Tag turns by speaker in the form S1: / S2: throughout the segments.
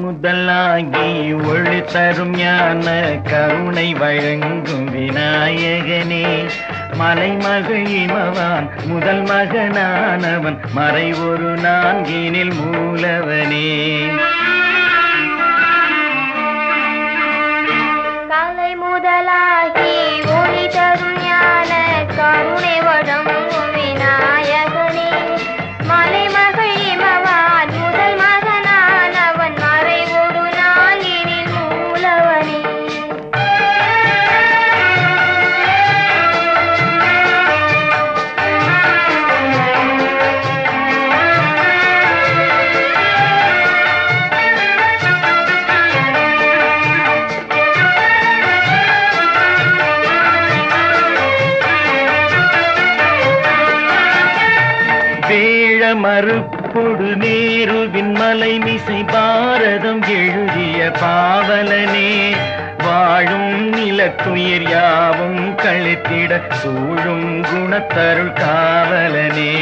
S1: முதலாகி ஒளி தரும் ஞான கருணை வழங்கும் விநாயகனே, மலைமகள் இமவான் முதல் மகனானவன் மறை ஒரு நான்கினில் மூலவனே.
S2: கலை முதலாகி ஒளி தரும் ஞான கருணை வழங்கும் விநாயகனே, மலைமகள் இமவான் முதல் மகனானவன் மறை ஒரு நான்கினில் மூலவனே.
S1: மறுப்பொடு நேருவின் மலை மிசை பாரதம் எழுதிய பாவலனே, வாழும் நிலத்துயிர் யாவும் கழித்திட சூழும் குணத்தருள் காவலனே.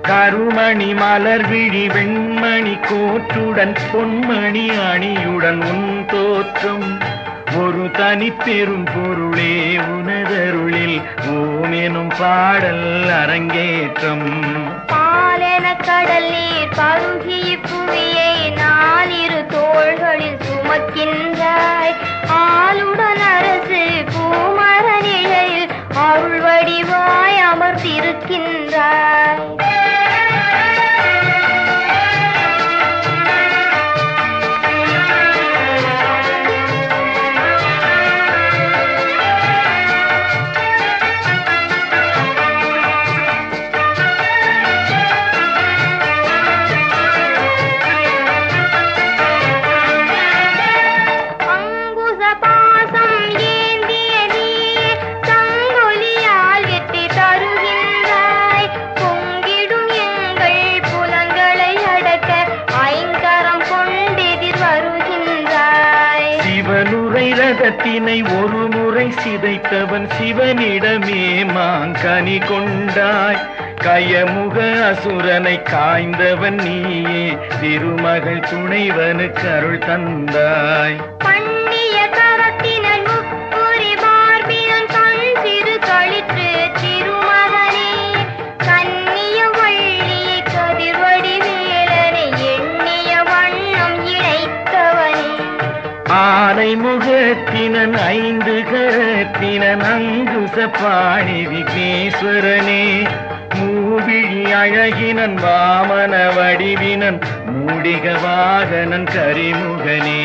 S1: கருமணி மலர் விழி வெண்மணி கோற்றுடன் பொன்மணி அணியுடன் உன் தோற்றம், ஒரு தனி பெரும் பொருளே உனதருளில் ஓம் எனும் பாடல் அரங்கேற்றம்.
S2: பாலென கடல் நீர் பருகி புவியை நாலிரு தோள்களில் சுமக்கின்றாய், ஆளுடன் அரசு பூமர நிலையில் அருள் வடிவாய் அமர்ந்திருக்கின்றாய்.
S1: ரதத்தினை ஒரு முறை சிதைத்தவன் சிவனிடமே மாங்கனி கொண்டாய், கயமுக அசுரனை காய்ந்தவன் நீயே திருமகள் துணைவனுக்கு அருள் தந்தாய்.
S2: பண்ணிய கரத்தினன் முப்புரி மார்பினன் கண் சிறு களிற்று திருமகனே, கண்ணிய வள்ளியை கதிர்வடி வேலனை எண்ணிய வண்ணம் இணைத்தவனே.
S1: ஆனை முகத்தினன் ஐந்து கரத்தினன் அங்குச பாணி விக்னேஸ்வரனே, மூவிழி அழகினன் வாமன வடிவினன் மூடிக வாகனன் கரிமுகனே.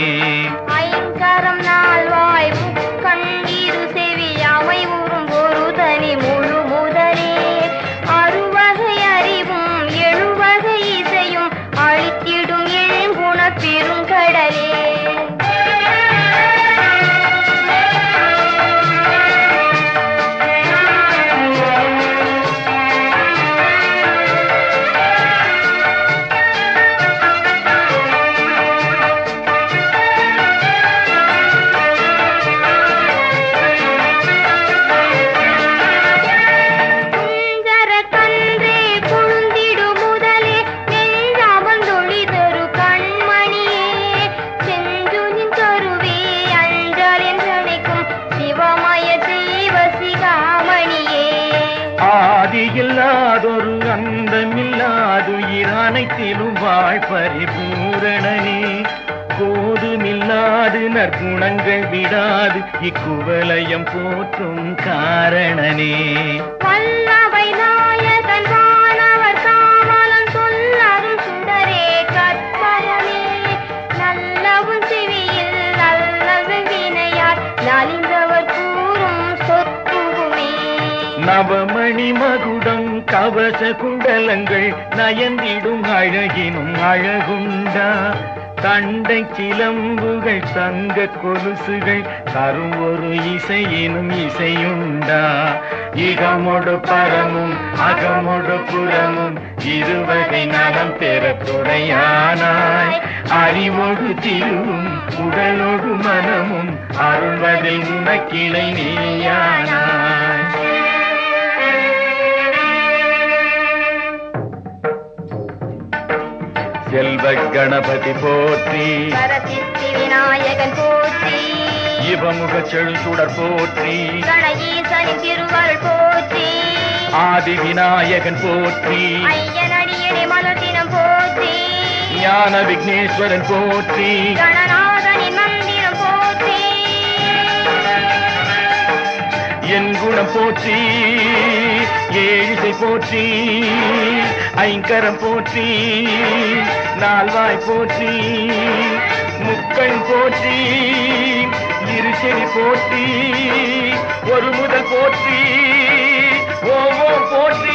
S2: ஐங்கரம் நால்வாய் முக்கண் இரு செவி அவை உறும் ஒரு தனி முழு முதலே, அறுவகை அறிவும் எழுவகை இசையும் அழித்திடும் எழுகுண பெருங்கடலே.
S1: ஆதியில்லாதொரு அந்தமில்லாதுயிர் அனைத்திலும் வாழ் பரிபூரணனே, கோதுமில்லாது நற்குணங்கள் விடாது இக்குவலயம் போற்றும் காரணனே.
S2: வல்லவை நாயகன் வானவர் காவலன் சொல்லரும் சுடரே கற்பரமே, நல்லவும் செவியில் நல்லது வினையார் நலிந்தவர் கூறும் சொத்துகுமே.
S1: நவமணி மகுடம் கவச குண்டலங்கள் நயந்திடும் அழகினும் அழகுண்டா, தண்டை சிலம்புகள் தங்க கொலுசுகள் தரும் ஒரு இசையினும் இசையுண்டா இகமொடு பரமும் அகமொடு புறமும் இருவகை நலம் பெற துணையானாய் அறிவொடு திருவும் உடலொடு மனமும் அருள்வதில் உனக்கிளை நீயானாய் செல்வ கணபதி போற்றி
S2: சரசித்தி விநாயகன் போற்றி
S1: இவமுக செழுசுடர் போற்றி
S2: கணஈசனின் திருவருள் போற்றி
S1: ஆதி விநாயகன் போற்றி
S2: ஐயனடியடி மலர்த்தினம் போற்றி
S1: ஞான விக்னேஸ்வரன் போற்றி
S2: கணநாதனின் மந்திரம் போற்றி
S1: என் குணம் போற்றி ஏழிசை போற்றி ஐங்கரம் போற்றி நால்வாய் போற்றி முக்கண் போற்றி இருசெறி போற்றி ஒரு முதல் போற்றி ஓ போற்றி